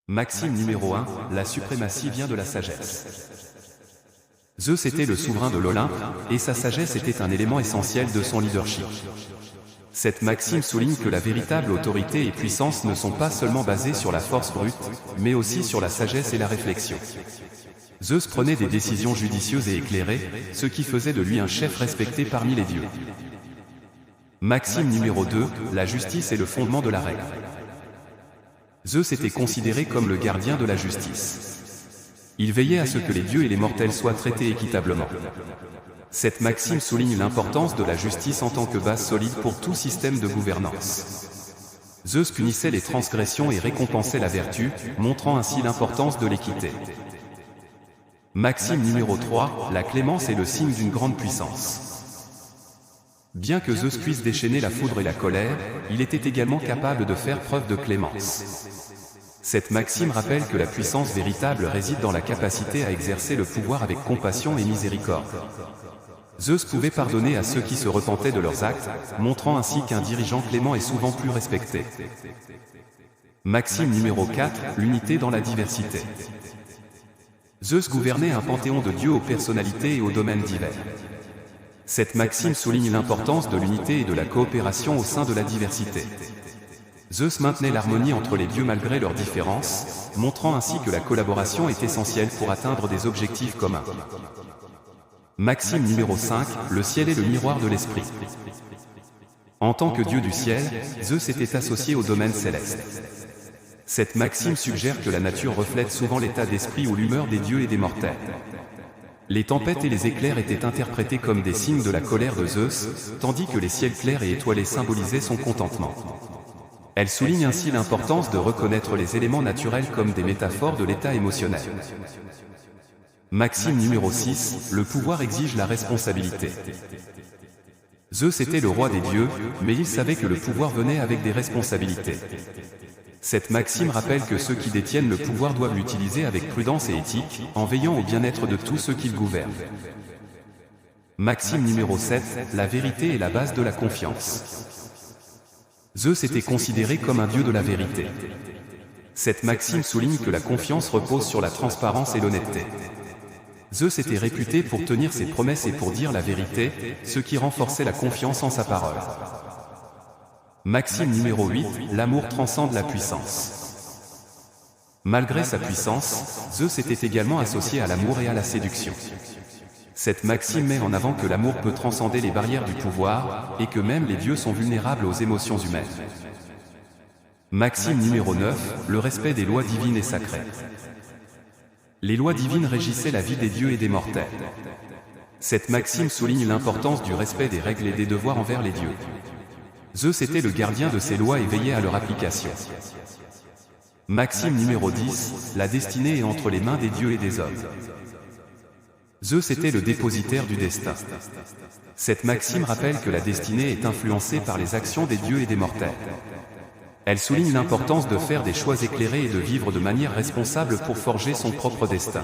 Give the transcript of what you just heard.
Maxime numéro 1, la suprématie vient de la sagesse. Zeus était le souverain de l'Olympe, et sa sagesse était un élément essentiel de son leadership. Cette maxime souligne que la véritable autorité et puissance ne sont pas seulement basées sur la force brute, mais aussi sur la sagesse et la réflexion. Zeus prenait des décisions judicieuses et éclairées, ce qui faisait de lui un chef respecté parmi les dieux. Maxime numéro 2, la justice est le fondement de la règle. Zeus était considéré comme le gardien de la justice. Il veillait à ce que les dieux et les mortels soient traités équitablement. Cette maxime souligne l'importance de la justice en tant que base solide pour tout système de gouvernance. Zeus punissait les transgressions et récompensait la vertu, montrant ainsi l'importance de l'équité. Maxime numéro 3, la clémence est le signe d'une grande puissance. Bien que Zeus puisse déchaîner la foudre et la colère, il était également capable de faire preuve de clémence. Cette maxime rappelle que la puissance véritable réside dans la capacité à exercer le pouvoir avec compassion et miséricorde. Zeus pouvait pardonner à ceux qui se repentaient de leurs actes, montrant ainsi qu'un dirigeant clément est souvent plus respecté. Maxime numéro 4, l'unité dans la diversité. Zeus gouvernait un panthéon de dieux aux personnalités et aux domaines divers. Cette maxime souligne l'importance de l'unité et de la coopération au sein de la diversité. Zeus maintenait l'harmonie entre les dieux malgré leurs différences, montrant ainsi que la collaboration est essentielle pour atteindre des objectifs communs. Maxime numéro 5, le ciel est le miroir de l'esprit. En tant que dieu du ciel, Zeus était associé au domaine céleste. Cette maxime suggère que la nature reflète souvent l'état d'esprit ou l'humeur des dieux et des mortels. Les tempêtes et les éclairs étaient interprétés comme des signes de la colère de Zeus, tandis que les ciels clairs et étoilés symbolisaient son contentement. Elle souligne ainsi l'importance de reconnaître les éléments naturels comme des métaphores de l'état émotionnel. Maxime numéro 6, le pouvoir exige la responsabilité. Zeus était le roi des dieux, mais il savait que le pouvoir venait avec des responsabilités. Cette maxime rappelle que ceux qui détiennent le pouvoir doivent l'utiliser avec prudence et éthique, en veillant au bien-être de tous ceux qu'ils gouvernent. Maxime numéro 7, la vérité est la base de la confiance. Zeus était considéré comme un dieu de la vérité. Cette maxime souligne que la confiance repose sur la transparence et l'honnêteté. Zeus était réputé pour tenir ses promesses et pour dire la vérité, ce qui renforçait la confiance en sa parole. Maxime numéro 8, l'amour transcende la puissance. Malgré sa puissance, Zeus était également associé à l'amour et à la séduction. Cette maxime met en avant que l'amour peut transcender les barrières du pouvoir, et que même les dieux sont vulnérables aux émotions humaines. Maxime numéro 9, le respect des lois divines et sacrées. Les lois divines régissaient la vie des dieux et des mortels. Cette maxime souligne l'importance du respect des règles et des devoirs envers les dieux. Zeus était le gardien de ces lois et veillait à leur application. Maxime numéro 10, la destinée est entre les mains des dieux et des hommes. Zeus était le dépositaire du destin. Cette maxime rappelle que la destinée est influencée par les actions des dieux et des mortels. Elle souligne l'importance de faire des choix éclairés et de vivre de manière responsable pour forger son propre destin.